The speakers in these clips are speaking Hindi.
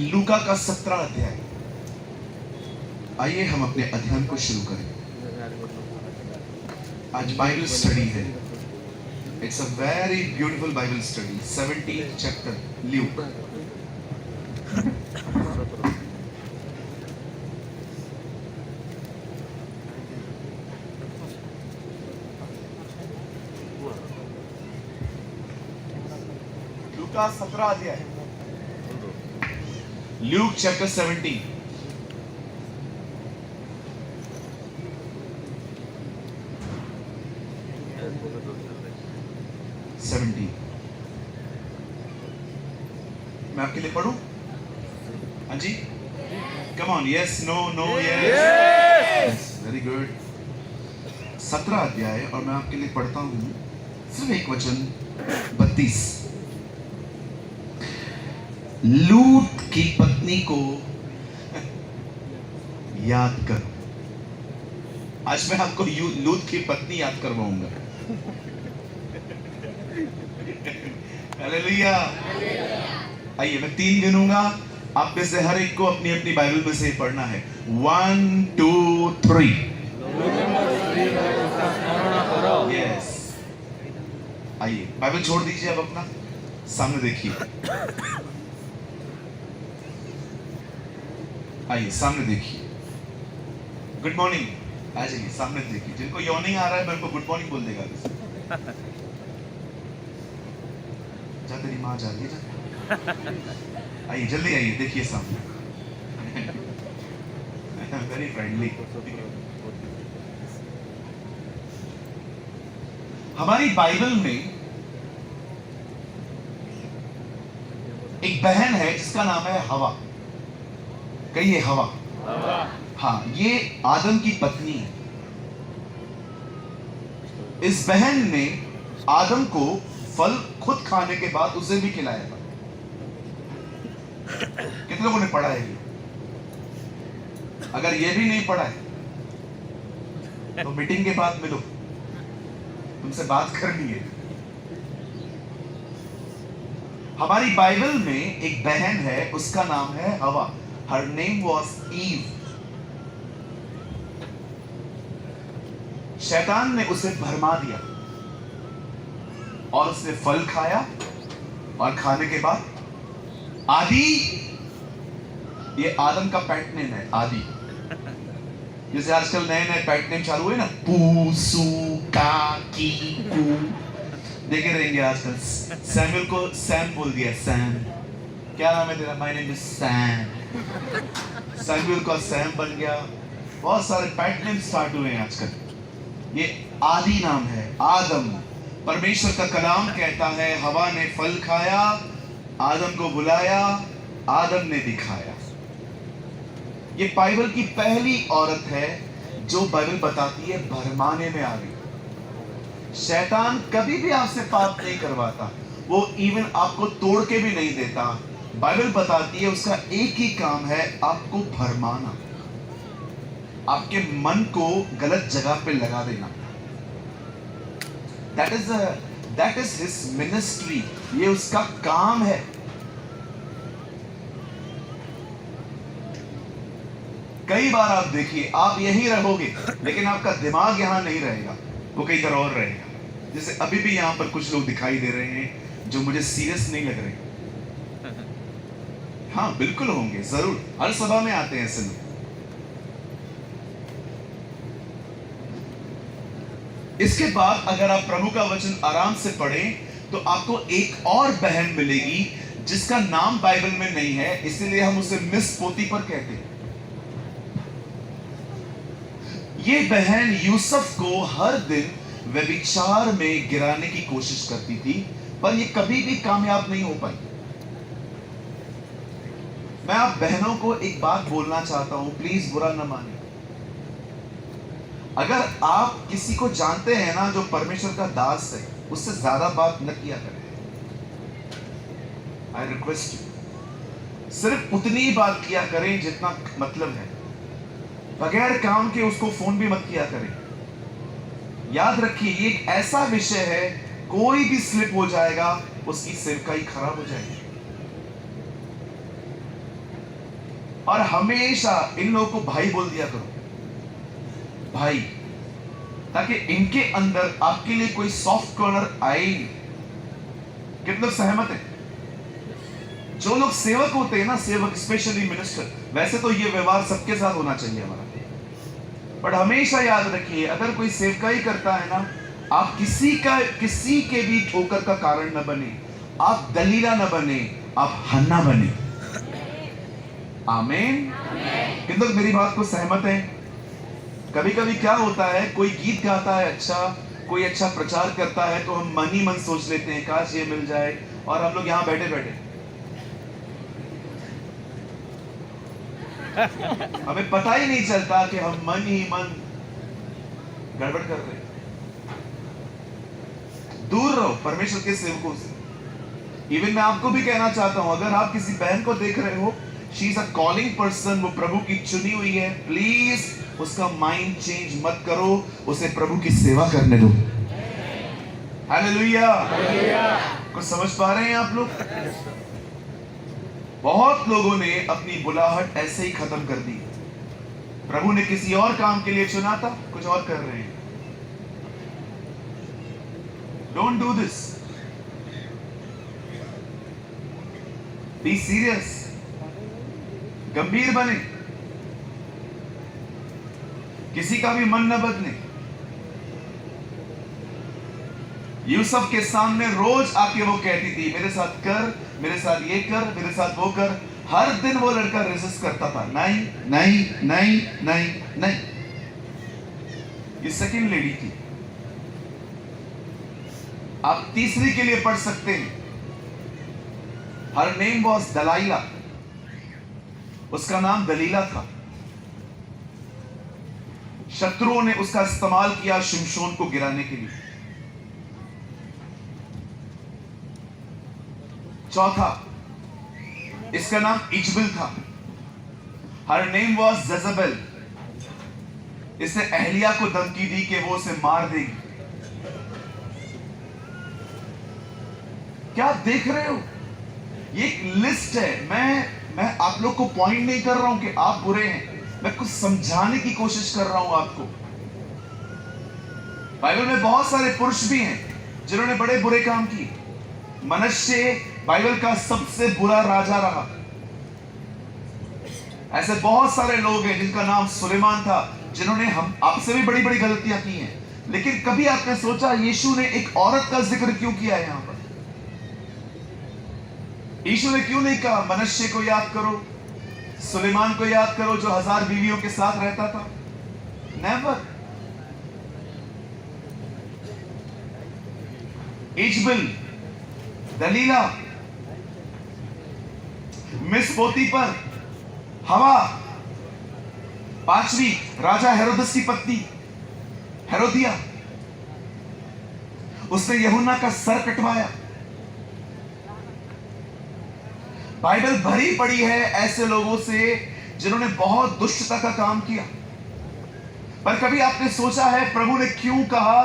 लूका का 17 अध्याय। आइए हम अपने अध्ययन को शुरू करें। आज बाइबल स्टडी है। It's a very beautiful Bible study. 17th chapter Luke. लूका 17 अध्याय। Luke chapter 17। मैं आपके लिए पढ़ूं? हाँ जी, come on, yes, no, no, yes, very good. 17 अध्याय और मैं आपके लिए पढ़ता हूं सिर्फ एक वचन, 32। लूत की पत्नी को याद करो। आज मैं आपको लूत की पत्नी याद करवाऊंगा। हालेलुया। आइए मैं 3 गिनूंगा, आप में से हर एक को अपनी अपनी बाइबल में से पढ़ना है। 1 2 3। यस। आइए बाइबल छोड़ दीजिए, अब अपना सामने देखिए। आइए सामने देखिए। Good morning. आ जाइए सामने देखिए। जिनको यॉर्निंग आ रहा है मेरे को गुड मॉर्निंग बोल देगा। जा तेरी माँ जा रही है। आइए जल्दी आइए, देखिए सामने। Very friendly. हमारी बाइबल में एक बहन है जिसका नाम है हवा। कहिए हवा। हाँ, ये आदम की पत्नी है। इस बहन ने आदम को फल खुद खाने के बाद उसे भी खिलाया था। कितने लोगों ने पढ़ा है? अगर ये भी नहीं पढ़ा है तो मीटिंग के बाद मिलो, तुमसे बात करनी है। हमारी बाइबल में एक बहन है, उसका नाम है Hawa. Her name was Eve. शैतान ने उसे भरमा दिया और उसने फल खाया, और खाने के बाद आदि, ये आदम का पेट नेम है, आदि। जैसे आजकल नए नए पेट नेम चालू हुए ना, पू, सू, का, की, पू, देखे रहेंगे आजकल। सैमुअल को सैम बोल दिया। सैम, क्या नाम है तेरा? My name is Sam. Samuel का सैम बन गया। बहुत सारे पेट नेम स्टार्ट हुए हैं आजकल। ये आदि नाम है, आदम। परमेश्वर का कलाम कहता है हवा ने फल खाया, आदम को बुलाया, आदम ने दिखाया। ये बाइबल की पहली औरत है जो बाइबल बताती है भरमाने में आ गई। शैतान कभी भी आपसे पाप नहीं करवाता, वो इवन आपको तोड़ के भी नहीं देता। बाइबल बताती है उसका एक ही काम है, आपको भरमाना, आपके मन को गलत जगह पे लगा देना। That is his ministry। ये उसका काम है। कई बार आप देखिए, आप यहीं रहोगे लेकिन आपका दिमाग यहां नहीं रहेगा, वो कहीं तरह और रहेगा। जैसे अभी भी यहां पर कुछ लोग दिखाई दे रहे हैं जो मुझे सीरियस नहीं लग रहे। हाँ बिल्कुल होंगे, जरूर, हर सभा में आते हैं ऐसे लोग। इसके बाद अगर आप प्रभु का वचन आराम से पढ़ें तो आपको एक और बहन मिलेगी जिसका नाम बाइबल में नहीं है, इसीलिए हम उसे मिस पोतीफर कहते हैं। ये बहन यूसुफ को हर दिन व्यभिचार में गिराने की कोशिश करती थी, पर ये कभी भी कामयाब नहीं हो पाई। मैं आप बहनों को एक बात बोलना चाहता हूं, प्लीज बुरा न माने। अगर आप किसी को जानते हैं ना जो परमेश्वर का दास है, उससे ज्यादा बात न किया करें। आई रिक्वेस्ट यू, सिर्फ उतनी ही बात किया करें जितना मतलब है। बगैर काम के उसको फोन भी मत किया करें। याद रखिए ये एक ऐसा विषय है, कोई भी स्लिप हो जाएगा उसकी सिरकाई खराब हो जाएगी। और हमेशा इन लोगों को भाई बोल दिया करो, भाई, ताकि इनके अंदर आपके लिए कोई सॉफ्ट कॉर्नर आए ही नहीं। कितने लोग सहमत हैं? जो लोग सेवक होते हैं ना, सेवक स्पेशली मिनिस्टर, वैसे तो ये व्यवहार सबके साथ होना चाहिए हमारा, बट हमेशा याद रखिए अगर कोई सेवकाई करता है ना, आप किसी के भी ठोकर का कारण न बने, आप दलीला न बने, आप हन्ना बने। आमीन। कितने लोग मेरी बात को सहमत हैं? कभी कभी क्या होता है, कोई गीत गाता है अच्छा, कोई अच्छा प्रचार करता है, तो हम मन ही मन सोच लेते हैं काश ये मिल जाए, और हम लोग यहां बैठे बैठे हमें पता ही नहीं चलता कि हम मन ही मन गड़बड़ कर रहे हैं। दूर रहो परमेश्वर के सेवकों से। इवन मैं आपको भी कहना चाहता हूं, अगर आप किसी बहन को देख रहे हो, she is a calling person, वो प्रभु की चुनी हुई है, प्लीज उसका माइंड चेंज मत करो, उसे प्रभु की सेवा करने दो। हालेलुया। कुछ समझ पा रहे हैं आप लोग? बहुत लोगों ने अपनी बुलाहट ऐसे ही खत्म कर दी। प्रभु ने किसी और काम के लिए चुना था, कुछ और कर रहे हैं। Don't do this. Be serious, गंभीर बने, किसी का भी मन न बदले। यूसुफ के सामने रोज आके वो कहती थी, मेरे साथ कर, मेरे साथ ये कर, मेरे साथ वो कर। हर दिन वो लड़का रेजिस्ट करता था, नहीं नहीं नहीं नहीं नहीं। ये सेकंड लेडी थी। आप तीसरी के लिए पढ़ सकते हैं। हर नेम वॉज दलाइला, उसका नाम दलीला था। शत्रुओं ने उसका इस्तेमाल किया शिमशोन को गिराने के लिए। चौथा, इसका नाम इजबेल था। हर नेम वॉज जज़ेबेल। इसने अहलिया को धमकी दी कि वो उसे मार देगी। क्या आप देख रहे हो? ये एक लिस्ट है। मैं आप लोग को पॉइंट नहीं कर रहा हूं कि आप बुरे हैं, मैं कुछ समझाने की कोशिश कर रहा हूं आपको। बाइबल में बहुत सारे पुरुष भी हैं जिन्होंने बड़े बुरे काम किए। मनश्शे बाइबल का सबसे बुरा राजा रहा। ऐसे बहुत सारे लोग हैं जिनका नाम सुलेमान था, जिन्होंने हम आपसे भी बड़ी बड़ी गलतियां की हैं। लेकिन कभी आपने सोचा यीशु ने एक औरत का जिक्र क्यों किया है यहां पर? यीशु ने क्यों नहीं कहा मनश्शे को याद करो, सुलेमान को याद करो जो 1000 बीवियों के साथ रहता था? नेवर। इजबेल, दलीला, मिस पोतीपर, हवा, पांचवी राजा हेरोदस की पत्नी हेरोदिया, उसने यूहन्ना का सर कटवाया। बाइबल भरी पड़ी है ऐसे लोगों से जिन्होंने बहुत दुष्टता का काम किया। पर कभी आपने सोचा है प्रभु ने क्यों कहा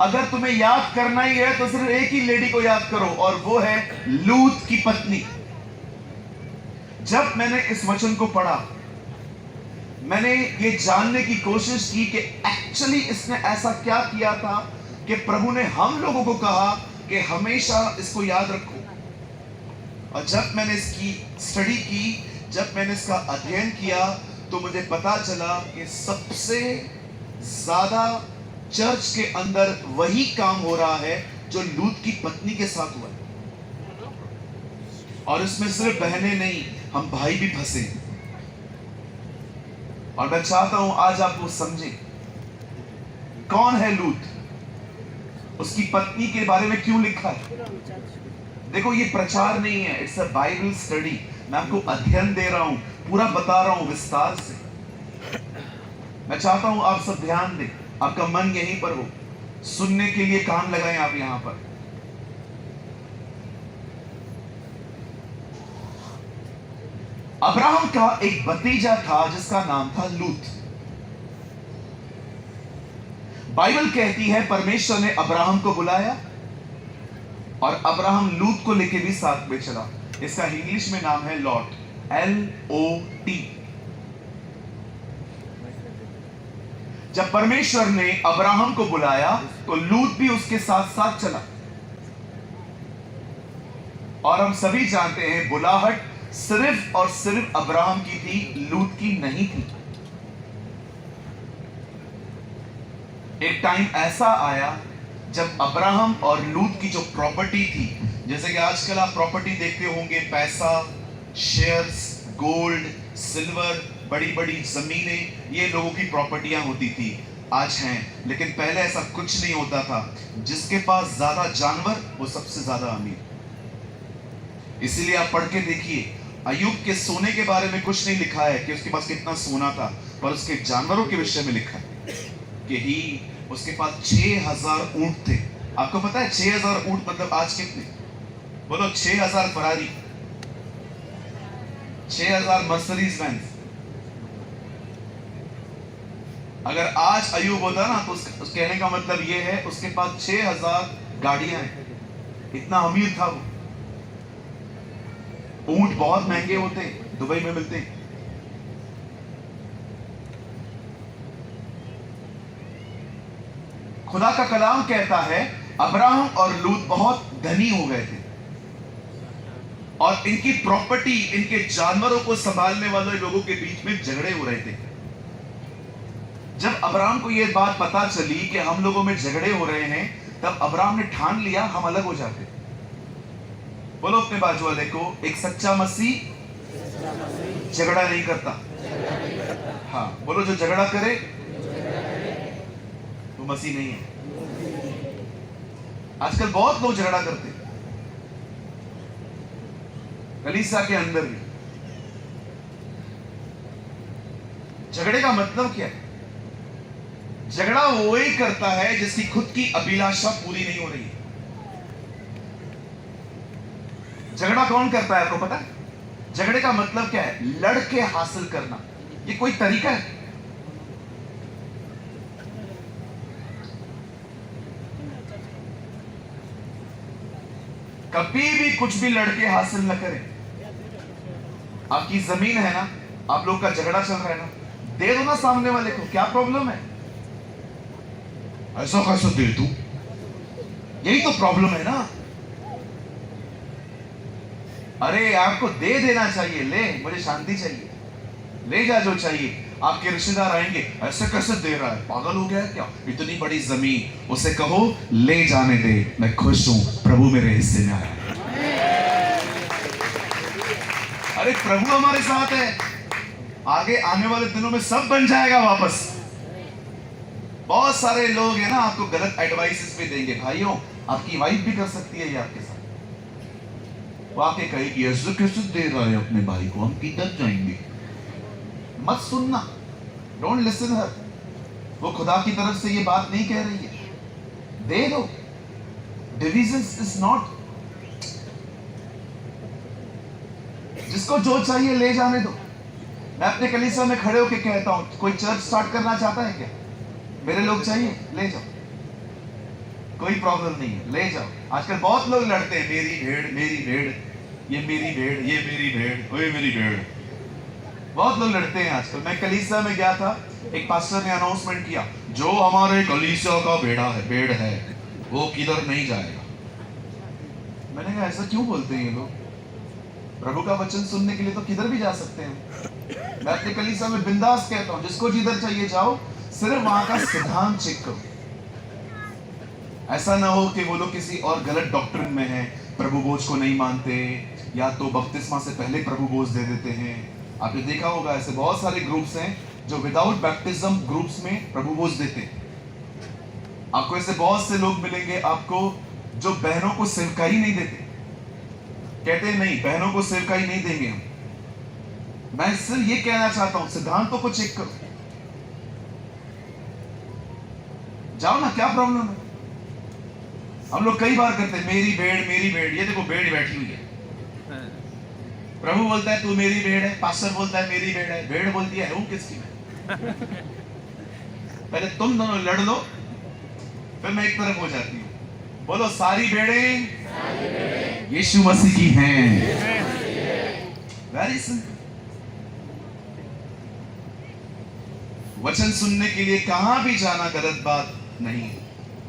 अगर तुम्हें याद करना ही है तो सिर्फ एक ही लेडी को याद करो, और वो है लूत की पत्नी। जब मैंने इस वचन को पढ़ा, मैंने ये जानने की कोशिश की कि एक्चुअली इसने ऐसा क्या किया था कि प्रभु ने हम लोगों को कहा कि हमेशा इसको याद रखो। और जब मैंने इसकी स्टडी की, जब मैंने इसका अध्ययन किया, तो मुझे पता चला कि सबसे ज्यादा चर्च के अंदर वही काम हो रहा है जो लूत की पत्नी के साथ हुआ है। और इसमें सिर्फ बहनें नहीं, हम भाई भी फंसे। और मैं चाहता हूं आज आप वो समझें कौन है लूत, उसकी पत्नी के बारे में क्यों लिखा है। देखो ये प्रचार नहीं है, इट्स अ बाइबल स्टडी। मैं आपको अध्ययन दे रहा हूं, पूरा बता रहा हूं विस्तार से। मैं चाहता हूं आप सब ध्यान दें, आपका मन यहीं पर हो, सुनने के लिए कान लगाएं आप यहां पर। अब्राहम का एक भतीजा था जिसका नाम था लूत। बाइबल कहती है परमेश्वर ने अब्राहम को बुलाया और अब्राहम लूत को लेके भी साथ में चला। इसका इंग्लिश में नाम है लॉट, LOT। जब परमेश्वर ने अब्राहम को बुलाया तो लूत भी उसके साथ साथ चला। और हम सभी जानते हैं बुलाहट सिर्फ और सिर्फ अब्राहम की थी, लूत की नहीं थी। एक टाइम ऐसा आया जब अब्राहम और लूत की जो प्रॉपर्टी थी, जैसे कि आजकल आप प्रॉपर्टी देखते होंगे, पैसा, शेयर्स, गोल्ड, सिल्वर, बड़ी बड़ी जमीनें, ये लोगों की प्रॉपर्टियां होती थी, आज हैं। लेकिन पहले ऐसा कुछ नहीं होता था। जिसके पास ज्यादा जानवर वो सबसे ज्यादा अमीर। इसीलिए आप पढ़ के देखिए, अय्यूब के सोने के बारे में कुछ नहीं लिखा है कि उसके पास कितना सोना था, पर उसके जानवरों के विषय में लिखा है कि उसके पास 6000 ऊंट थे। आपको पता है 6000 ऊंट मतलब आज कितने? बोलो 6000 फरारी, 6000 मर्सिडीज बेंज। अगर आज अय्यूब होता ना तो उस कहने का मतलब यह है उसके पास 6000 गाड़ियां हैं, इतना अमीर था वो। ऊंट बहुत महंगे होते हैं, दुबई में मिलते हैं। खुदा का कलाम कहता है अब्राहम और लूत बहुत धनी हो गए थे और इनकी प्रॉपर्टी, इनके जानवरों को संभालने वाले लोगों के बीच में झगड़े हो रहे थे। जब अब्राहम को यह बात पता चली कि हम लोगों में झगड़े हो रहे हैं, तब अब्राहम ने ठान लिया हम अलग हो जाते। बोलो अपने बाजू वाले को, एक सच्चा मसीह झगड़ा नहीं करता। हाँ बोलो, जो झगड़ा करे वो मसीह नहीं है। आजकल बहुत लोग झगड़ा करते, कलीसिया के अंदर भी। झगड़े का मतलब क्या है? झगड़ा वो ही करता है जिसकी खुद की अभिलाषा पूरी नहीं हो रही है। झगड़ा कौन करता है आपको पता है? झगड़े का मतलब क्या है? लड़के हासिल करना। ये कोई तरीका है? कभी भी कुछ भी लड़के हासिल न करें। आपकी जमीन है ना, आप लोग का झगड़ा चल रहा है ना, दे दो ना सामने वाले को, क्या प्रॉब्लम है? ऐसा कैसे दे दूं? यही तो प्रॉब्लम है ना। अरे आपको दे देना चाहिए, ले, मुझे शांति चाहिए, ले जा जो चाहिए। आपके रिश्तेदार आएंगे, ऐसे कैसे दे रहा है, पागल हो गया है क्या, इतनी बड़ी जमीन। उसे कहो ले जाने दे, मैं खुश हूं, प्रभु मेरे हिस्से में आया। अरे प्रभु हमारे साथ है, आगे आने वाले दिनों में सब बन जाएगा वापस। बहुत सारे लोग हैं ना आपको गलत एडवाइसेस भी देंगे। भाइयों, आपकी वाइफ भी कर सकती है ये आपके साथ। वो आके कहेगी ऐसे कैसे दे रहा है अपने भाई को, हम किधर जाएंगे। मत सुनना, डोंट लिसन हर। वो खुदा की तरफ से ये बात नहीं कह रही है, दे दो। डिविजन्स इज नॉट, जिसको जो चाहिए ले जाने दो। मैं अपने कलीसिया में खड़े होकर कहता हूं, कोई चर्च स्टार्ट करना चाहता है क्या? मेरे लोग चाहिए, ले जाओ, कोई प्रॉब्लम नहीं है, ले जाओ। आजकल बहुत लोग लड़ते हैं, मेरी भेड़, मेरी भेड़, ये मेरी भेड़, ये मेरी भेड़, ओए मेरी भेड़। बहुत लोग लड़ते हैं आजकल। मैं कलीसिया में गया था, एक पास्टर ने अनाउंसमेंट किया, जो हमारे कलीसिया का भेड़ है वो किधर नहीं जाएगा। मैंने कहा ऐसा क्यों बोलते हैं ये लोग? प्रभु का वचन सुनने के लिए तो किधर भी जा सकते हैं। मैं अपने कलीसिया में बिंदास कहता हूं, जिसको जिधर चाहिए जाओ, सिर्फ वहां का सिद्धांत चेक करो। ऐसा ना हो कि वो लोग किसी और गलत डॉक्ट्रिन में है, प्रभु बोझ को नहीं मानते, या तो बपतिस्मा से पहले प्रभु बोझ दे देते हैं। आपने देखा होगा ऐसे बहुत सारे ग्रुप्स हैं जो विदाउट बैप्टिज्म ग्रुप्स में प्रभु बोझ देते हैं। आपको ऐसे बहुत से लोग मिलेंगे आपको जो बहनों को सेवकाई नहीं देते, कहते हैं नहीं बहनों को सेवकाई नहीं देंगे हम। मैं सिर्फ ये कहना चाहता हूं, सिद्धांतों को चेक करो, जाओ ना, क्या प्रॉब्लम है? हम लोग कई बार करते हैं, मेरी भेड़, मेरी भेड़। ये देखो भेड़ बैठी हुई है, प्रभु बोलता है तू मेरी भेड़ है, पास्टर बोलता है मेरी भेड़ है, भेड़ बोलती है हूं किसकी मैं? पहले तुम दोनों लड़ लो, फिर मैं एक तरफ हो जाती हूं। बोलो सारी भेड़ें यीशु मसीह की हैं। Very simple. वचन सुनने के लिए कहां भी जाना गलत बात नहीं है।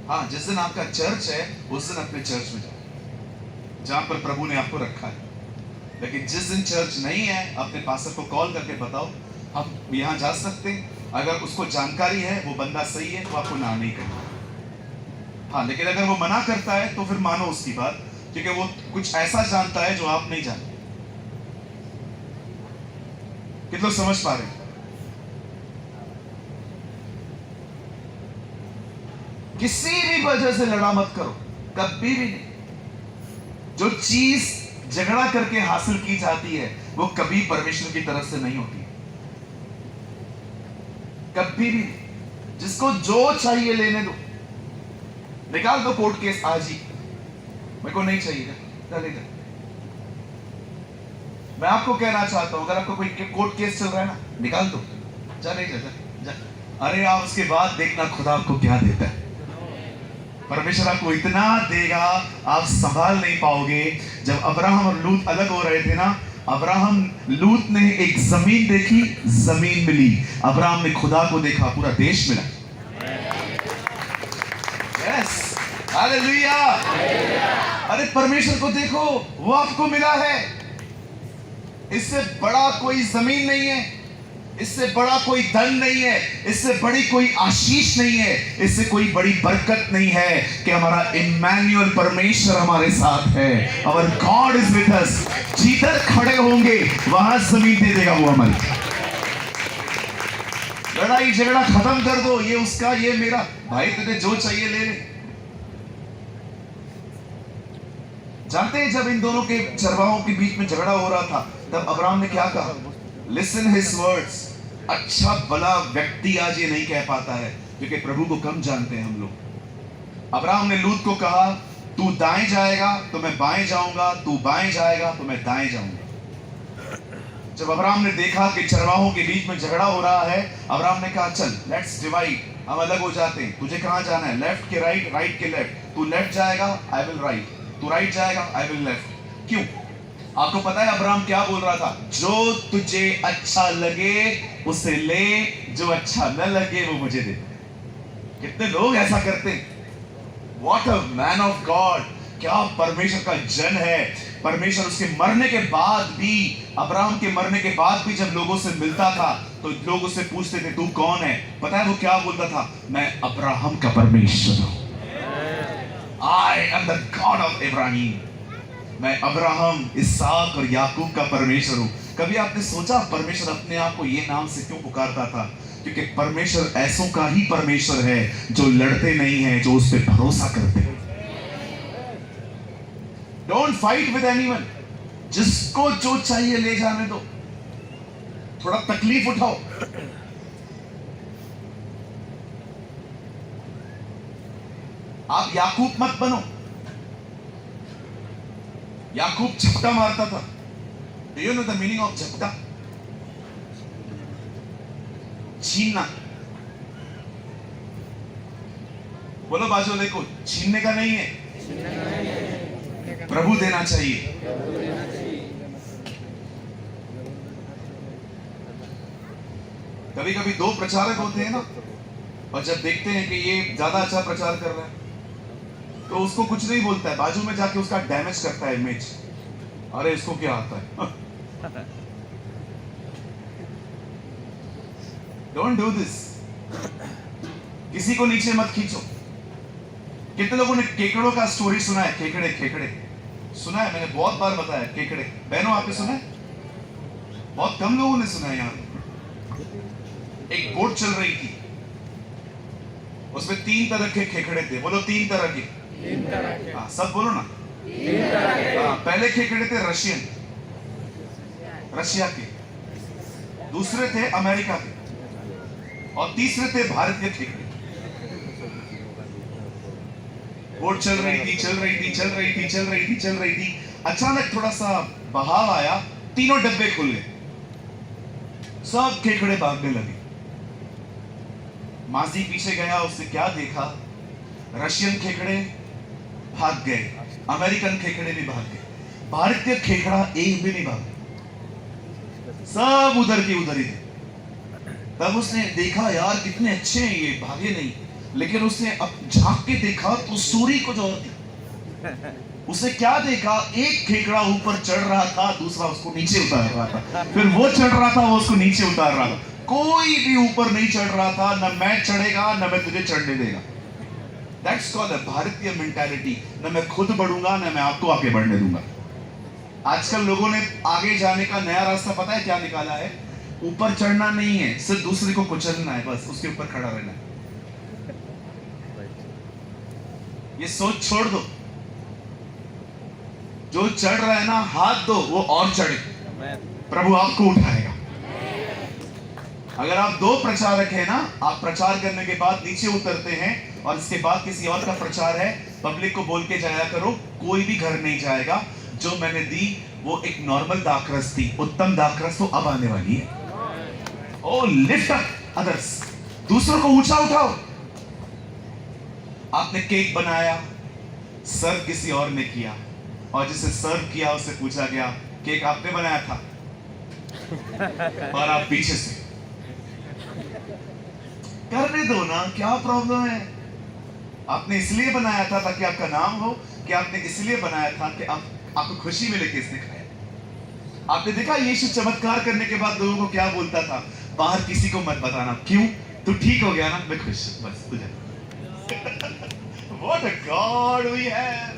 हाँ, जिस दिन आपका चर्च है उस दिन अपने चर्च में जाओ जहां पर प्रभु ने आपको रखा है। लेकिन जिस दिन चर्च नहीं है, अपने पास्टर को कॉल करके बताओ हम यहां जा सकते हैं। अगर उसको जानकारी है, वो बंदा सही है, तो आपको ना नहीं करेगा। हाँ, लेकिन अगर वो मना करता है तो फिर मानो उसकी बात, क्योंकि वो कुछ ऐसा जानता है जो आप नहीं जानते। कितने लोग समझ पा रहे हैं? किसी भी वजह से लड़ा मत करो, कभी भी नहीं। जो चीज झगड़ा करके हासिल की जाती है वो कभी परमेश्वर की तरफ से नहीं होती, कभी भी नहीं। जिसको जो चाहिए लेने दो, निकाल दो कोर्ट केस आज ही, मेरे को नहीं चाहिए, चलेगा। मैं आपको कहना चाहता हूं, अगर आपको कोई कोर्ट केस चल रहा है ना, निकाल दो, चलेगा। अरे आप उसके बाद देखना खुदा आपको क्या देता है। परमेश्वर आपको इतना देगा आप संभाल नहीं पाओगे। जब अब्राहम और लूत अलग हो रहे थे ना, अब्राहम लूत ने एक जमीन देखी, जमीन मिली। अब्राहम ने खुदा को देखा, पूरा देश मिला। Yes, hallelujah. अरे परमेश्वर को देखो, वो आपको मिला है। इससे बड़ा कोई जमीन नहीं है, इससे बड़ा कोई धन नहीं है, इससे बड़ी कोई आशीष नहीं है, इससे कोई बड़ी बरकत नहीं है कि हमारा इम्मानुएल परमेश्वर हमारे साथ है। Our God is with us। जिधर खड़े होंगे वहां जमीन दे देगा वो हमारी। लड़ाई झगड़ा खत्म कर दो, ये उसका ये मेरा, भाई तुझे जो चाहिए ले ले। जानते हैं जब इन दोनों के चरवाहों के बीच में झगड़ा हो रहा था, तब अब्राहम ने क्या कहा? Listen his words. अच्छा भला व्यक्ति आज ये नहीं कह पाता है, क्योंकि प्रभु को कम जानते हैं हम लोग। अब्राहम ने लूत को कहा, तू दाएं जाएगा तो मैं बाएं जाऊंगा, तू बाएं जाएगा तो मैं दाएं जाऊंगा। जब अब्राहम ने देखा कि चरवाहों के बीच में झगड़ा हो रहा है, अब्राहम ने कहा चल लेट्स डिवाइड, हम अलग हो जाते हैं। तुझे कहां जाना है? लेफ्ट के राइट, राइट के लेफ्ट। तू लेफ्ट जाएगा, आई विल राइट। तू राइट जाएगा, आई विल लेफ्ट। क्यों? आपको पता है अब्राहम क्या बोल रहा था? जो तुझे अच्छा लगे उसे ले, जो अच्छा न लगे वो मुझे दे। कितने लोग ऐसा करते हैं? What a man of God! क्या परमेश्वर का जन है। परमेश्वर उसके मरने के बाद भी, अब्राहम के मरने के बाद भी जब लोगों से मिलता था तो लोग उससे पूछते थे तू कौन है? पता है वो क्या बोलता था? मैं अब्राहम का परमेश्वर हूं। I am the God of Abraham। मैं अब्राहम, इसहाक और याकूब का परमेश्वर हूं। कभी आपने सोचा परमेश्वर अपने आप को ये नाम से क्यों पुकारता था? क्योंकि परमेश्वर ऐसों का ही परमेश्वर है जो लड़ते नहीं है, जो उस पर भरोसा करते हैं। Don't fight with anyone. जिसको जो चाहिए ले जाने दो, थोड़ा तकलीफ उठाओ। आप याकूब मत बनो। याकूब झपटा मारता था। Do you know the meaning of झपटा? छीनना। बोलो बाजू वाले को, छीनने का नहीं है, प्रभु देना चाहिए। कभी कभी दो प्रचारक होते हैं ना, और जब देखते हैं कि ये ज्यादा अच्छा प्रचार कर रहा है तो उसको कुछ नहीं बोलता है, बाजू में जाके उसका डैमेज करता है इमेज। अरे इसको क्या आता है? Don't do this. किसी को नीचे मत खींचो। कितने लोगों ने केकड़ों का स्टोरी सुना है? केकड़े केकड़े सुना है? मैंने बहुत बार बताया केकड़े। बहनों आपने सुना है? बहुत कम लोगों ने सुना है। यहाँ एक बोट चल रही थी, उसमें 3 तरह के खेकड़े थे। बोलो 3 तरह के। हाँ, सब बोलो ना। पहले खेकड़े थे रशियन, रशिया के। दूसरे थे अमेरिका के, और तीसरे थे भारतीय खेकड़े। बोट चल रही थी, चल रही थी, चल रही थी, चल रही थी, चल रही थी। अचानक थोड़ा सा बहाव आया, तीनों डब्बे खुल गए, सब खेकड़े भागने लगे। माजी पीछे गया, उसने क्या देखा? रशियन खेकड़े भाग गए, अमेरिकन खेकड़े भी भाग गए, भारतीय खेकड़ा एक भी नहीं भागा, सब उधर के उधर ही थे। तब उसने देखा यार कितने अच्छे हैं ये, भागे नहीं। लेकिन उसने अब झांक के देखा तो सूरी कुछ और थी। उसने क्या देखा, एक खेकड़ा ऊपर चढ़ रहा था, दूसरा उसको नीचे उतार रहा था, फिर वो चढ़ रहा था, वो उसको नीचे उतार रहा था। कोई भी ऊपर नहीं चढ़ रहा था, न मैं चढ़ेगा न मैं तुझे चढ़ने देगा। दैट्स कॉल्ड भारतीय मेंटालिटी। न मैं खुद बढ़ूंगा न मैं आपको आगे बढ़ने दूंगा। आजकल लोगों ने आगे जाने का नया रास्ता पता है क्या निकाला है? ऊपर चढ़ना नहीं है, सिर्फ दूसरे को कुचलना है, बस उसके ऊपर खड़ा रहना है। ये सोच छोड़ दो। जो चढ़ रहा है ना, हाथ दो, वो और चढ़े, प्रभु आपको उठाएगा। अगर आप दो प्रचारक हैं ना, आप प्रचार करने के बाद नीचे उतरते हैं और इसके बाद किसी और का प्रचार है, पब्लिक को बोल के जाया करो, कोई भी घर नहीं जाएगा। जो मैंने दी वो एक नॉर्मल दाखरस थी, उत्तम दाखरस तो अब आने वाली है। ओ लिफ्ट अप अदर्स, दूसरों को ऊंचा उठाओ। आपने केक बनाया, सर्व किसी और ने किया, और जिसे सर्व किया उससे पूछा गया केक आपने बनाया था, और आप पीछे से करने दो ना, क्या प्रॉब्लम है? आपने इसलिए बनाया था ताकि आपका नाम हो, कि आपने इसलिए बनाया था कि आपको खुशी मिले कि इसने खाया। आपने देखा यीशु चमत्कार करने के बाद लोगों को क्या बोलता था? बाहर किसी को मत बताना। क्यों? तू ठीक हो गया ना, मैं खुश, बस तुझे। What a God we have!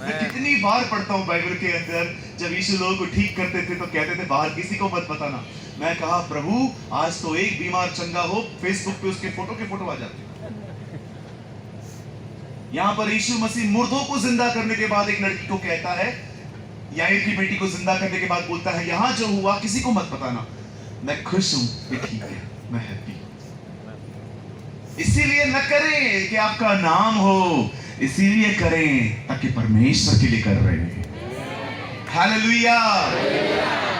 मैं कितनी बार पढ़ता हूँ बाइबल के अंदर, जब यीशु लोगों को ठीक करते थे तो कहते थे बाहर किसी को मत बताना। मैं कहा प्रभु आज तो एक बीमार चंगा हो, फेसबुक पे उसके फोटो आ जाते। यहाँ पर यीशु मसीह मुर्दों को जिंदा करने के बाद एक लड़की को कहता है, याईर की बेटी को जिंदा करने के बाद बोलता है यहाँ जो हुआ किसी को मत बताना, मैं खुश हूं कि ठीक है, मैं हैप्पी। इसीलिए न करें कि आपका नाम हो, इसीलिए करें ताकि परमेश्वर के लिए कर रहे हैं। हालेलुया।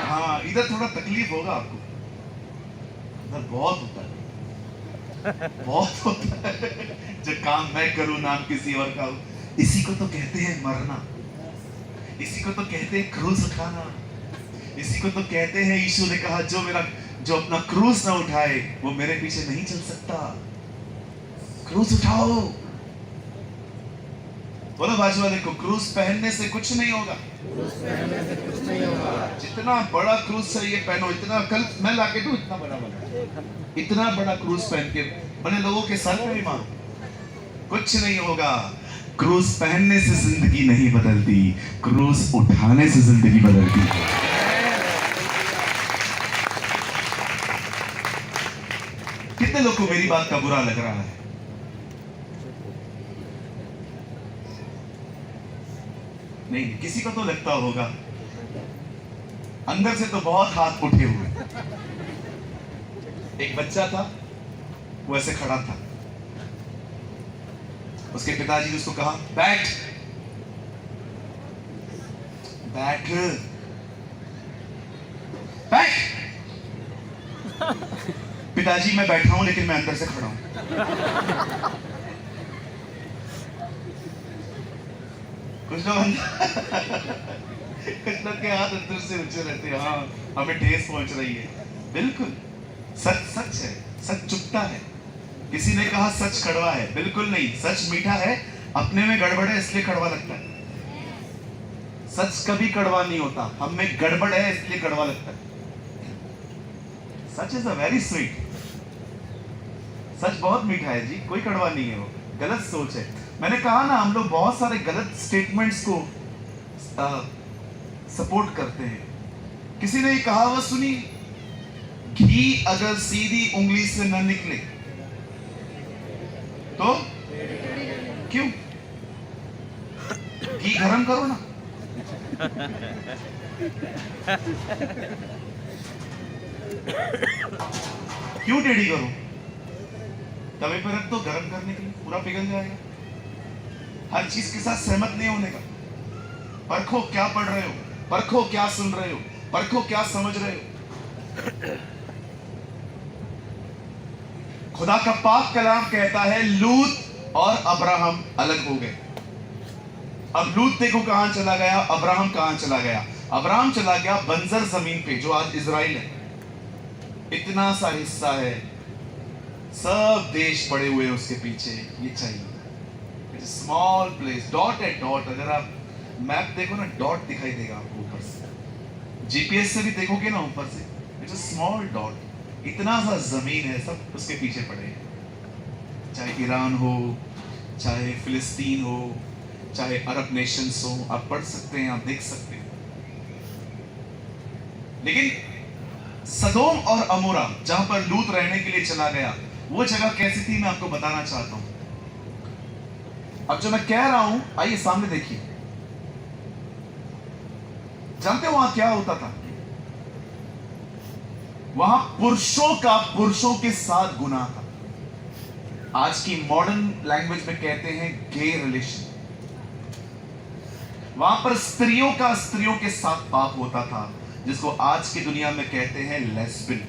हाँ, इधर थोड़ा तकलीफ होगा आपको, इधर बहुत होता है, बहुत होता है। जो काम मैं करूं नाम किसी और का हो, इसी को तो कहते हैं मरना, इसी को तो कहते हैं क्रूस उठाना, इसी को तो कहते हैं यीशु ने कहा जो अपना क्रूस ना उठाए वो मेरे पीछे नहीं चल सकता। क्रूस उठाओ। बोलो बाजू वाले को, क्रूस पहनने से कुछ नहीं होगा। जितना बड़ा क्रूस चाहिए पहनो, इतना कल मैं लाके दूं, इतना बड़ा क्रूस पहन के बड़े लोगों के सर पे भी मारो, कुछ नहीं होगा। क्रूस पहनने से जिंदगी नहीं बदलती, क्रूस उठाने से जिंदगी बदलती है। कितने लोग को मेरी बात का बुरा लग रहा है? नहीं, किसी को तो लगता होगा, अंदर से तो बहुत हाथ उठे हुए। एक बच्चा था, वो ऐसे खड़ा था, उसके पिताजी ने उसको कहा बैठ बैठ बैठ। पिताजी मैं बैठा हूं लेकिन मैं अंदर से खड़ा हूं। कुछ लोग के हाथ अंदर से ऊंचे रहते हैं, हाँ हमें ठेस पहुंच रही है। बिल्कुल सच सच है, सच चुपता है। किसी ने कहा सच कड़वा है, बिल्कुल नहीं, सच मीठा है, अपने में गड़बड़ है इसलिए कड़वा लगता है। सच कभी कड़वा नहीं होता, हम में गड़बड़ है इसलिए कड़वा लगता है। सच इज अ वेरी स्वीट, सच बहुत मीठा है जी, कोई कड़वा नहीं है, वो गलत सोच है। मैंने कहा ना, हम लोग बहुत सारे गलत स्टेटमेंट्स को सपोर्ट करते हैं। किसी ने कहावत सुनी, घी अगर सीधी उंगली से न निकले तो क्यों? घी गरम करो ना। क्यों टेढ़ी करो? तवे पर रख दो गरम करने के लिए, पूरा पिघल जाएगा। हर चीज के साथ सहमत नहीं होने का। परखो क्या पढ़ रहे हो, परखो क्या सुन रहे हो, परखो क्या समझ रहे हो। खुदा का पाक कलाम कहता है लूत और अब्राहम अलग हो गए। अब लूत देखो कहां चला गया, अब्राहम कहां चला गया। अब्राहम चला गया बंजर जमीन पे जो आज इजराइल है। इतना सा हिस्सा है सब देश पड़े हुए हैं उसके पीछे, ये चाहिए। इट्स स्मॉल प्लेस, डॉट है डॉट। अगर आप मैप देखो ना, डॉट दिखाई देगा आपको ऊपर से, जीपीएस से भी देखोगे ना ऊपर से, इट्स स्मॉल डॉट। इतना सा जमीन है, सब उसके पीछे पड़े हैं। चाहे ईरान हो, चाहे फिलिस्तीन हो, चाहे अरब नेशंस हो, आप पढ़ सकते हैं, आप देख सकते हैं। लेकिन सदोम और अमोरा जहां पर लूत रहने के लिए चला गया, वो जगह कैसी थी मैं आपको बताना चाहता हूं। अब जो मैं कह रहा हूं, आइए सामने देखिए। जानते हो वहां क्या होता था? वहां पुरुषों का पुरुषों के साथ गुनाह था। आज की मॉडर्न लैंग्वेज में कहते हैं गे रिलेशन। वहां पर स्त्रियों का स्त्रियों के साथ पाप होता था, जिसको आज की दुनिया में कहते हैं लेस्बियन।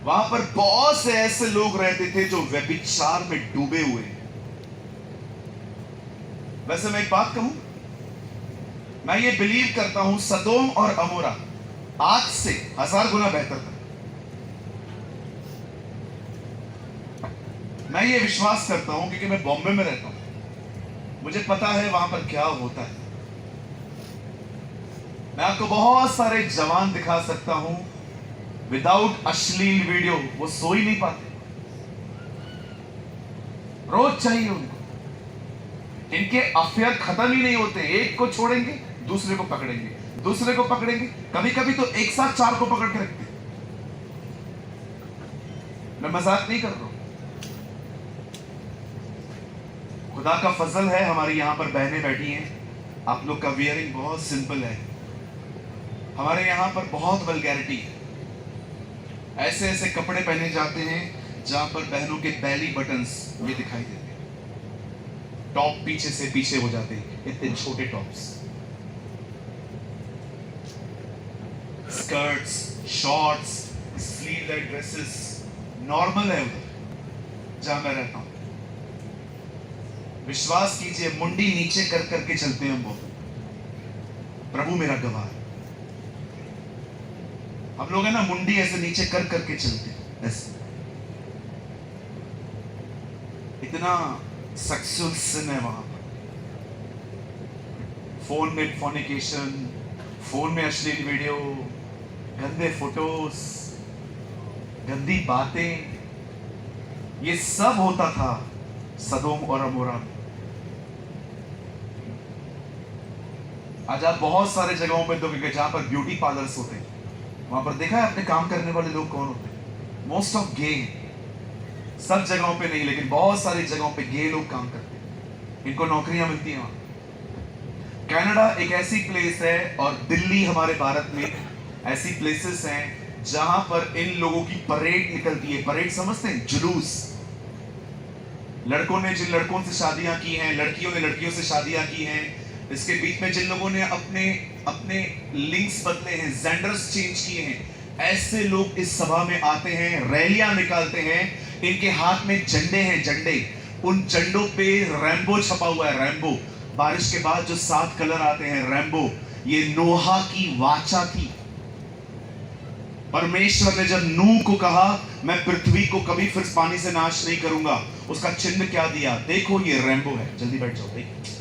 वहां पर बहुत से ऐसे लोग रहते थे जो व्यभिचार में डूबे हुए हैं। वैसे मैं एक बात कहूं, मैं ये बिलीव करता हूं सदोम और अमोरा आज से 1000 गुना बेहतर था। मैं ये विश्वास करता हूं क्योंकि मैं बॉम्बे में रहता हूं, मुझे पता है वहां पर क्या होता है। मैं आपको बहुत सारे जवान दिखा सकता हूं विदाउट अश्लील वीडियो, वो सो ही नहीं पाते, रोज चाहिए उनको। इनके अफेयर खत्म ही नहीं होते, एक को छोड़ेंगे दूसरे को पकड़ेंगे, दूसरे को पकड़ेंगे, कभी कभी तो एक साथ 4 को पकड़ के रखते। मैं मजाक नहीं कर रहा हूं। खुदा का फजल है, हमारी यहां पर बहनें बैठी हैं, आप लोग का वियरिंग बहुत सिंपल है। हमारे यहां पर बहुत वल्गैरिटी है। ऐसे ऐसे कपड़े पहने जाते हैं जहां पर बहनों के बेली बटन्स ये दिखाई देते हैं, टॉप पीछे से पीछे हो जाते हैं, इतने छोटे tops, skirts, shorts, sleeveless dresses normal है उधर जहां मैं रहता हूं। विश्वास कीजिए, मुंडी नीचे कर करके चलते हैं हम वो, प्रभु मेरा गवाह। हम लोग है ना, मुंडी ऐसे नीचे कर करके चलते हैं ऐसे। इतना सेक्सुअल सिन है वहां पर। फोन में फॉर्निकेशन, फोन में अश्लील वीडियो, गंदे फोटोज, गंदी बातें, ये सब होता था सदोम और अमोरा में। आज आप बहुत सारे जगहों पे देखोगे जहां पर ब्यूटी पार्लर्स होते हैं, वहां पर देखा है अपने काम करने वाले लोग कौन होते हैं? Most of gay. सब जगहों पे नहीं, लेकिन बहुत सारी जगहों पे गे लोग काम करते हैं, इनको नौकरियां मिलती हैं वहां। कनाडा एक ऐसी प्लेस है, और दिल्ली हमारे भारत में ऐसी प्लेसेस हैं जहां पर इन लोगों की परेड निकलती है। परेड समझते हैं? जुलूस। लड़कों ने जिन लड़कों से शादियां की हैं, लड़कियों ने लड़कियों से शादियां की हैं, इसके बीच में जिन लोगों ने अपने अपने लिंक्स बदले हैं, जेंडर्स चेंज किए हैं, ऐसे लोग इस सभा में आते हैं, रैलियां निकालते हैं। इनके हाथ में झंडे हैं, झंडे, उन झंडों पे रैम्बो छपा हुआ है, रैम्बो। बारिश के बाद जो 7 कलर आते हैं, रैम्बो। ये नोहा की वाचा थी। परमेश्वर ने जब नूह को कहा मैं पृथ्वी को कभी फिर पानी से नाश नहीं करूंगा, उसका चिन्ह क्या दिया? देखो ये रैम्बो है। जल्दी बैठ जाओ। देखो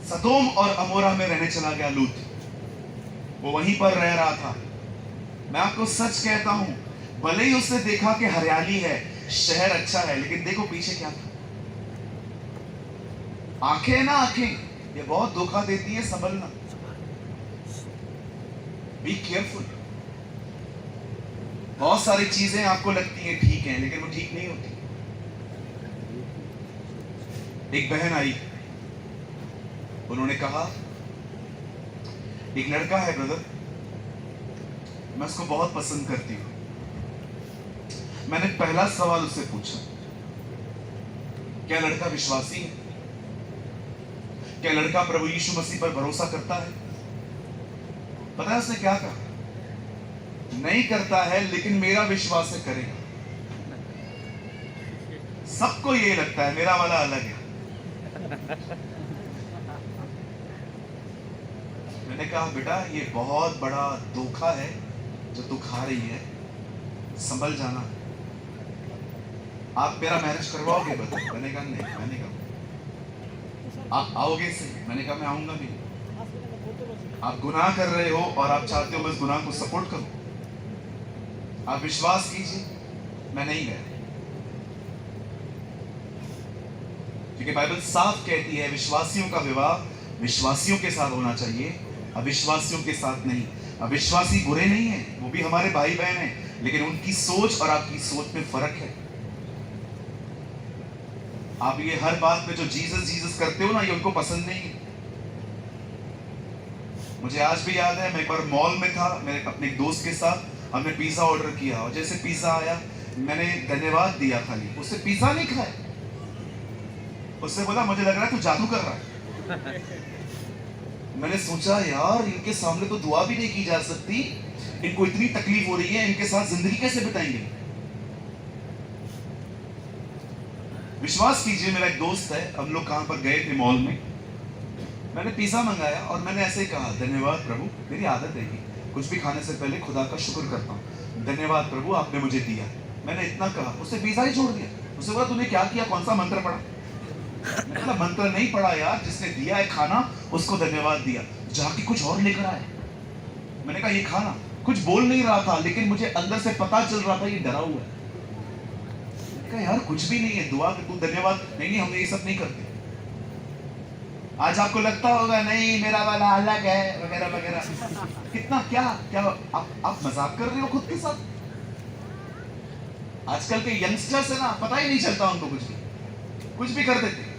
सदोम और अमोरा में रहने चला गया लूत, वो वहीं पर रह रहा था। मैं आपको सच कहता हूं, भले ही उसने देखा कि हरियाली है, शहर अच्छा है, लेकिन देखो पीछे क्या था। आंखें ना, आंखें ये बहुत धोखा देती है, संभलना। Be careful. बहुत सारी चीजें आपको लगती हैं ठीक हैं, लेकिन वो ठीक नहीं होती। एक बहन आई, उन्होंने कहा एक लड़का है ब्रदर, मैं उसको बहुत पसंद करती हूं। मैंने पहला सवाल उससे पूछा, क्या लड़का विश्वासी है? क्या लड़का प्रभु यीशु मसीह पर भरोसा करता है? पता है उसने क्या कहा? नहीं करता है, लेकिन मेरा विश्वास है करेगा। सबको ये लगता है, मेरा वाला अलग है। मैंने मैंने कहा बेटा ये बहुत बड़ा धोखा है जो तू खा रही है, संभल जाना। आप मेरा मैरिज करवाओगे? बता। मैंने कहा नहीं। मैंने कहा आप आओगे सही? मैंने कहा मैं आऊंगा भी। आप गुनाह कर रहे हो और आप चाहते हो मैं उस गुनाह को सपोर्ट करूं। आप विश्वास कीजिए मैं नहीं गया, क्योंकि बाइबल साफ कहती है विश्वासियों का विवाह विश्वासियों के साथ होना चाहिए, अविश्वासियों के साथ नहीं। अविश्वासी बुरे नहीं है, वो भी हमारे भाई बहन हैं, लेकिन उनकी सोच और आपकी सोच में फर्क है। आप ये हर बात में जो जीसस जीसस करते हो ना, ये उनको पसंद नहीं है। मुझे आज भी याद है, मैं एक बार मॉल में था मेरे अपने एक दोस्त के साथ, हमने पिज्जा ऑर्डर किया और जैसे पिज्जा आया मैंने धन्यवाद दिया, खाली उससे पिज्जा नहीं खाया। उससे बोला मुझे लग रहा है तू जादू कर रहा है। मैंने सोचा यार इनके सामने तो दुआ भी नहीं की जा सकती, इनको इतनी तकलीफ हो रही है, इनके साथ जिंदगी कैसे बिताएंगे। विश्वास कीजिए मेरा एक दोस्त है, हम लोग कहां पर गए थे मॉल में, मैंने पिज्जा मंगाया और मैंने ऐसे ही कहा धन्यवाद प्रभु, मेरी आदत है कि कुछ भी खाने से पहले खुदा का शुक्र करता हूँ, धन्यवाद प्रभु आपने मुझे दिया। मैंने इतना कहा, उससे पिज्जा ही छोड़ दिया। उससे बोला तूने क्या किया, कौन सा मंत्र पढ़ा? मैंने कहा मंत्र नहीं पढ़ा यार, जिसने दिया है खाना उसको धन्यवाद दिया, जाके कुछ और लेकर आया। मैंने कहा ये खाना, कुछ बोल नहीं रहा था लेकिन मुझे अंदर से पता चल रहा था ये डरा हुआ है। मैंने कहा यार कुछ भी नहीं है, दुआ कर तू धन्यवाद। नहीं हम ये सब नहीं करते। आज आपको लगता होगा नहीं मेरा वाला अलग है वगैरह वगैरह, कितना क्या क्या आप मजाक कर रहे हो खुद के साथ। आजकल के यंगस्टर्स है ना, पता ही नहीं चलता उनको, कुछ भी कर देते।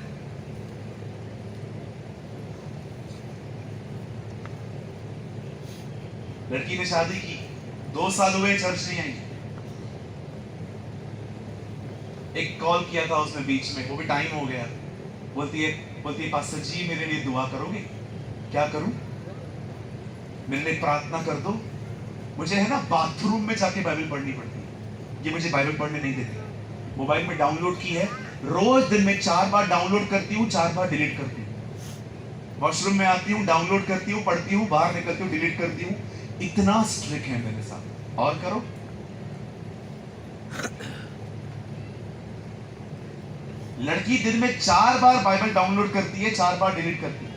लड़की ने शादी की, 2 साल हुए चर्च नहीं आई। एक कॉल किया था उसने बीच में, वो भी टाइम हो गया। बोलती है पास्टर जी मेरे लिए दुआ करोगे? क्या करूं? मेरे लिए प्रार्थना कर दो। मुझे है ना बाथरूम में जाके बाइबल पढ़नी पड़ती है, ये मुझे बाइबल पढ़ने नहीं देती। मोबाइल में डाउनलोड की है, रोज दिन में 4 बार डाउनलोड करती हूँ, 4 बार डिलीट करती हूँ। वॉशरूम में आती हूँ, डाउनलोड करती हूँ, पढ़ती हूँ, बाहर निकलती हूँ, डिलीट करती हूँ। इतना स्ट्रिक्ट है मेरे साथ। और करो। लड़की दिन में 4 बार बाइबल डाउनलोड करती है, 4 बार डिलीट करती है।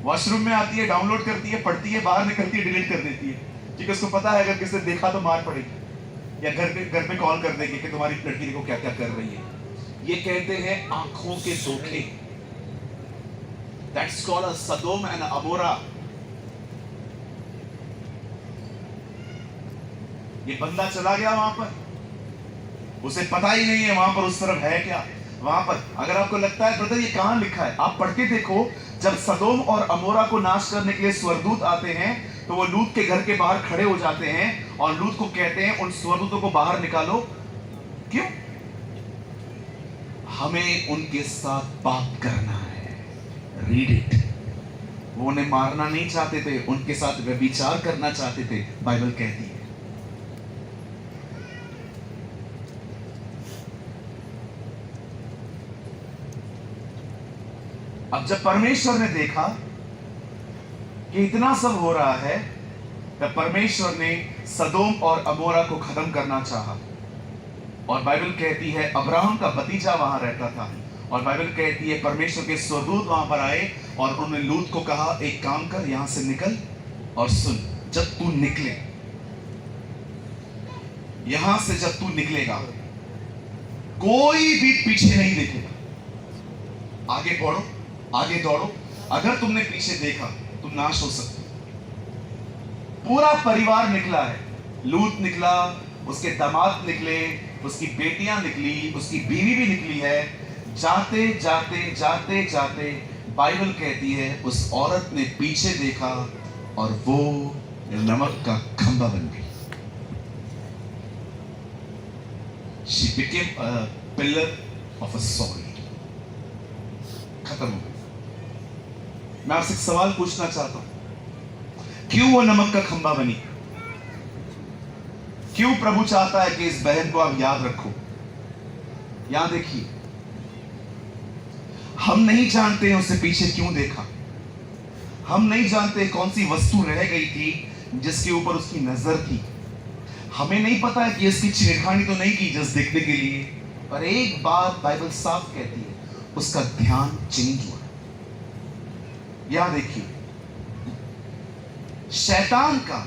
वॉशरूम में आती है, डाउनलोड करती है, पढ़ती है, बाहर निकलती है, डिलीट कर देती है, क्योंकि उसको पता है अगर किसी ने देखा तो मार पड़ेगी, या घर पे कॉल कर देंगे कि तुम्हारी लड़की देखो क्या क्या कर रही है। ये कहते हैं आंखों के धोखे। That's called a Sodom and Amora. ये बंदा चला गया वहां पर, उसे पता ही नहीं है वहां पर उस तरफ है क्या। वहां पर अगर आपको लगता है ब्रदर ये कहां लिखा है, आप पढ़ के देखो। जब सदोम और अमोरा को नाश करने के लिए स्वर्गदूत आते हैं तो वो लूत के घर के बाहर खड़े हो जाते हैं और लूत को कहते हैं उन स्वर्गदूतों को बाहर निकालो। क्यों? हमें उनके साथ बात करना है। Read it. वो उन्हें मारना नहीं चाहते थे, उनके साथ व्यभिचार करना चाहते थे, बाइबल कहती है। अब जब परमेश्वर ने देखा कि इतना सब हो रहा है, तब परमेश्वर ने सदोम और अमोरा को खत्म करना चाहा। और बाइबल कहती है अब्राहम का भतीजा वहां रहता था, और बाइबल कहती है परमेश्वर के स्वर्गदूत वहां पर आए और उन्होंने लूत को कहा एक काम कर, यहां से निकल और सुन, जब तू निकले, यहां से जब तू निकलेगा कोई भी पीछे नहीं देखेगा। आगे बढ़ो, आगे दौड़ो। अगर तुमने पीछे देखा तुम नाश हो सकते। पूरा परिवार निकला है, लूत निकला, उसके दामाद निकले, उसकी बेटियां निकली, उसकी बीवी भी निकली है। जाते जाते जाते जाते बाइबल कहती है उस औरत ने पीछे देखा और वो नमक का खंभा बन गई। She became a pillar of a salt. खत्म हो गई। मैं आपसे एक सवाल पूछना चाहता हूं, क्यों वो नमक का खंभा बनी? क्यों प्रभु चाहता है कि इस बहन को आप याद रखो? यहां देखिए, हम नहीं जानते हैं उसे पीछे क्यों देखा, हम नहीं जानते कौन सी वस्तु रह गई थी जिसके ऊपर उसकी नजर थी। हमें नहीं पता है कि इसकी छेड़खानी तो नहीं की जस्ट देखने के लिए, पर एक बात बाइबल साफ कहती है, उसका ध्यान चेंज हुआ। यहां देखिए, शैतान का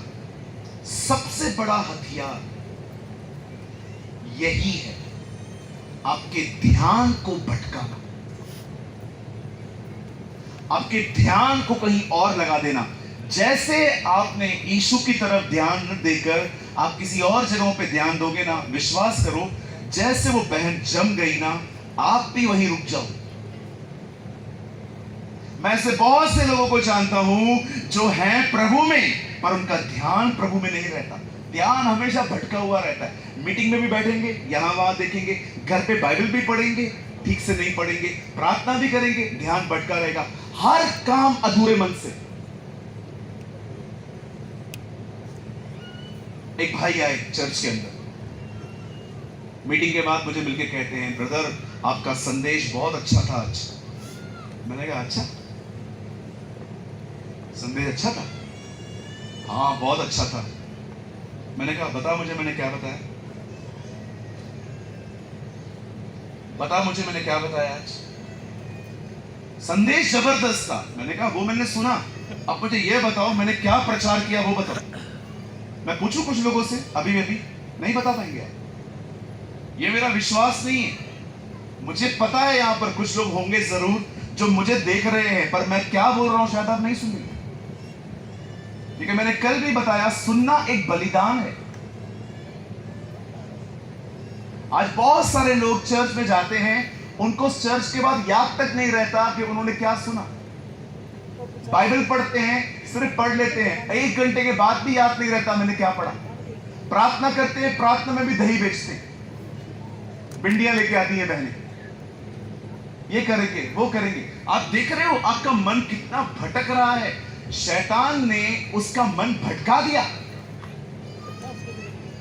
सबसे बड़ा हथियार यही है, आपके ध्यान को भटकाना, आपके ध्यान को कहीं और लगा देना। जैसे आपने यीशु की तरफ ध्यान न देकर आप किसी और जगहों पे ध्यान दोगे ना, विश्वास करो जैसे वो बहन जम गई ना, आप भी वहीं रुक जाओ। मैं ऐसे बहुत से लोगों को जानता हूं जो हैं प्रभु में, पर उनका ध्यान प्रभु में नहीं रहता। ध्यान हमेशा भटका हुआ रहता है। मीटिंग में भी बैठेंगे, यहां वहां देखेंगे, घर पे बाइबल भी पढ़ेंगे, ठीक से नहीं पढ़ेंगे, प्रार्थना भी करेंगे, ध्यान भटका रहेगा, हर काम अधूरे मन से। एक भाई आए चर्च के अंदर, मीटिंग के बाद मुझे मिलके कहते हैं, ब्रदर आपका संदेश बहुत अच्छा था आज। मैंने कहा अच्छा, संदेश अच्छा था? हाँ बहुत अच्छा था। मैंने कहा बता मुझे मैंने क्या बताया, बता मुझे मैंने क्या बताया आज। संदेश जबरदस्त था। मैंने कहा वो मैंने सुना, अब मुझे यह बताओ मैंने क्या प्रचार किया वो बताओ। मैं पूछूं कुछ लोगों से, अभी नहीं बता पाएंगे। ये मेरा विश्वास नहीं है। मुझे पता है यहां पर कुछ लोग होंगे जरूर जो मुझे देख रहे हैं, पर मैं क्या बोल रहा हूं शायद आप नहीं सुनेंगे। क्योंकि मैंने कल भी बताया, सुनना एक बलिदान है। आज बहुत सारे लोग चर्च में जाते हैं, उनको चर्च के बाद याद तक नहीं रहता कि उन्होंने क्या सुना। बाइबल पढ़ते हैं, सिर्फ पढ़ लेते हैं, 1 घंटे के बाद भी याद नहीं रहता मैंने क्या पढ़ा। प्रार्थना करते हैं, प्रार्थना में भी दही बेचते हैं, भिंडियां लेके आती हैं बहनें, ये करेंगे वो करेंगे। आप देख रहे हो आपका मन कितना भटक रहा है। शैतान ने उसका मन भटका दिया।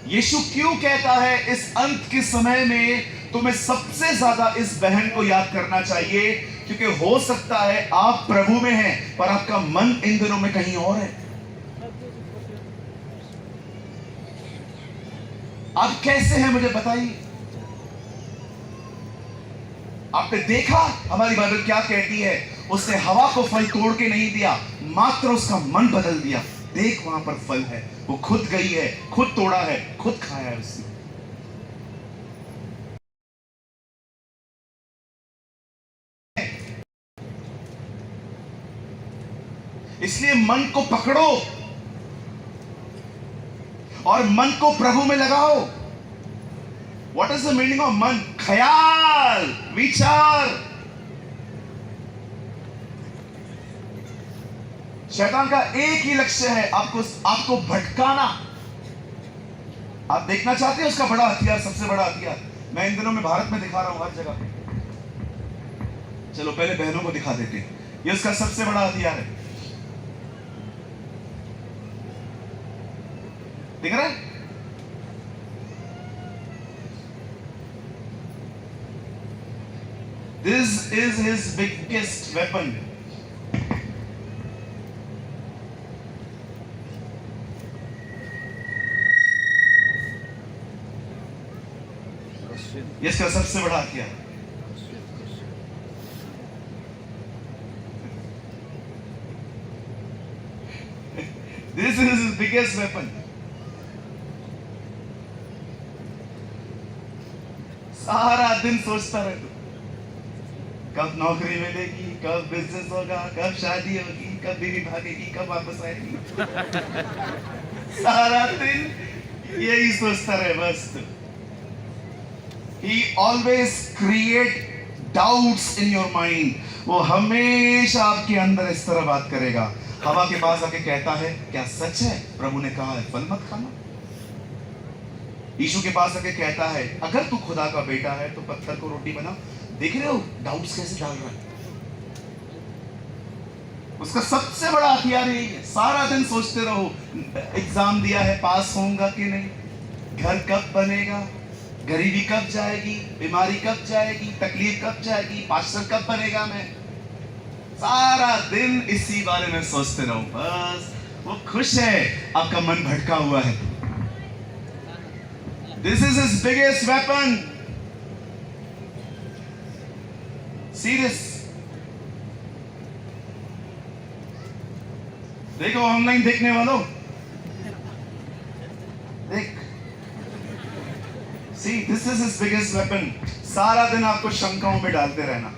यीशु क्यों कहता है इस अंत के समय में तुम्हें सबसे ज्यादा इस बहन को याद करना चाहिए, क्योंकि हो सकता है आप प्रभु में हैं पर आपका मन इन दिनों में कहीं और है। आप कैसे हैं मुझे बताइए। आपने देखा हमारी बाइबल क्या कहती है, उसने हवा को फल तोड़ के नहीं दिया, मात्र उसका मन बदल दिया। देख वहां पर फल है, वो खुद गई है, खुद तोड़ा है, खुद खाया है उसने। इसलिए मन को पकड़ो और मन को प्रभु में लगाओ। What is the meaning of मन? ख्याल, विचार। शैतान का एक ही लक्ष्य है, आपको भटकाना। आप देखना चाहते हैं उसका बड़ा हथियार, सबसे बड़ा हथियार मैं इन दिनों में भारत में दिखा रहा हूं हर जगह पे। चलो पहले बहनों को दिखा देते हैं, ये उसका सबसे बड़ा हथियार है। दिख रहा है? This is his biggest weapon. ये इसका सबसे बड़ा हथियार। This is his biggest weapon. सारा दिन सोचता रहे, कब नौकरी मिलेगी, कब बिजनेस होगा, कब शादी होगी, कब बीवी भागेगी, कब वापस आएगी। सारा दिन यही सोचता रहे बस। He always create doubts in your mind. वो हमेशा आपके अंदर इस तरह बात करेगा। हवा के पास आके कहता है क्या सच है, प्रभु ने कहा है फल मत खाना। यीशु के पास आके कहता है अगर तू खुदा का बेटा है तो पत्थर को रोटी बना। देख रहे हो डाउट्स कैसे डाल रहा है। उसका सबसे बड़ा हथियार यही है। सारा दिन सोचते रहो, एग्जाम दिया है, पास होऊंगा कि नहीं, घर कब बनेगा, गरीबी कब जाएगी, बीमारी कब जाएगी, तकलीफ कब जाएगी, पास्टर कब बनेगा मैं। सारा दिन इसी बारे में सोचते रहो, बस वो खुश है, आपका मन भटका हुआ है। This is his biggest weapon. See this. देखो ऑनलाइन देखने वालों, देख। See, this is his biggest weapon. सारा दिन आपको शंकाओं में डालते रहना।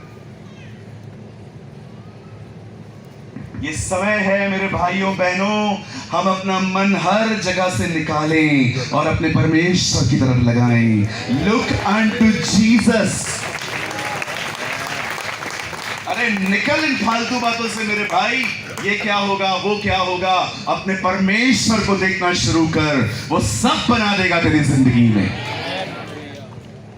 ये समय है मेरे भाइयों बहनों, हम अपना मन हर जगह से निकालें और अपने परमेश्वर की तरफ लगाएं। Look unto Jesus. अरे निकल इन फालतू बातों से मेरे भाई, ये क्या होगा वो क्या होगा, अपने परमेश्वर को देखना शुरू कर, वो सब बना देगा तेरी जिंदगी में।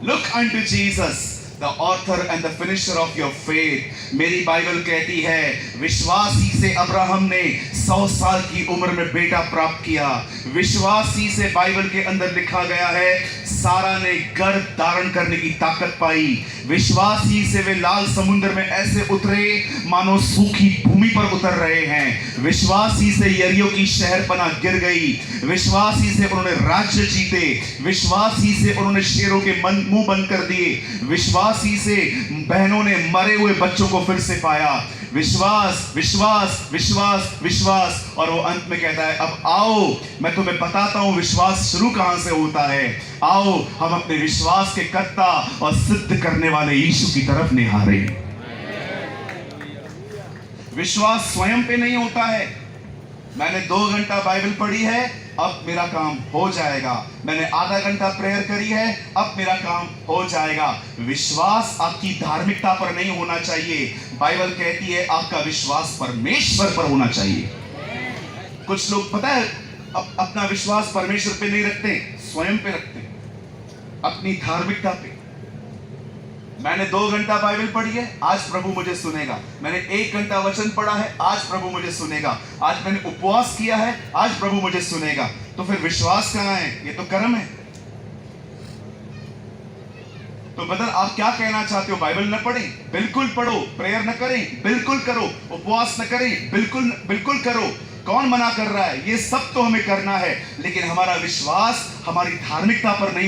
Look unto Jesus, the author and the finisher of your faith. मेरी बाइबल कहती है विश्वासी से अब्राहम ने 100 साल की उम्र में बेटा प्राप्त किया। विश्वासी से बाइबल के अंदर लिखा गया है सारा ने गर्भ धारण करने की ताकत पाई। विश्वासी से वे लाल समुद्र में ऐसे उतरे मानो सूखी भूमि पर उतर रहे हैं। विश्वासी से यरीहो की शहरपनाह गिर गई। विश्वासी से उन्होंने राज्य जीते। विश्वासी से उन्होंने शेरों के मुंह बंद कर दिए। विश्वासी से बहनों ने मरे हुए बच्चों को फिर से पाया। विश्वास विश्वास विश्वास विश्वास, और वो अंत में कहता है अब आओ मैं तुम्हें बताता हूं विश्वास शुरू कहां से होता है। आओ हम अपने विश्वास के कर्ता और सिद्ध करने वाले यीशु की तरफ निहारें। विश्वास स्वयं पे नहीं होता है, मैंने 2 घंटा बाइबल पढ़ी है अब मेरा काम हो जाएगा, मैंने आधा घंटा प्रेयर करी है अब मेरा काम हो जाएगा। विश्वास आपकी धार्मिकता पर नहीं होना चाहिए। बाइबल कहती है आपका विश्वास परमेश्वर पर होना चाहिए। कुछ लोग पता है अपना विश्वास परमेश्वर पे नहीं रखते, स्वयं पे रखते, अपनी धार्मिकता पे। मैंने 2 घंटा बाइबल पढ़ी है आज प्रभु मुझे सुनेगा, मैंने 1 घंटा वचन पढ़ा है आज प्रभु मुझे सुनेगा, आज मैंने उपवास किया है आज प्रभु मुझे सुनेगा। तो फिर विश्वास कहां है? ये तो कर्म है। तो बदल आप क्या कहना चाहते हो? बाइबल न पढ़ें? बिल्कुल पढ़ो। प्रेयर न करें? बिल्कुल करो। उपवास न करें? बिल्कुल करो। कौन मना कर रहा है? ये सब तो हमें करना है, लेकिन हमारा विश्वास हमारी धार्मिकता पर नहीं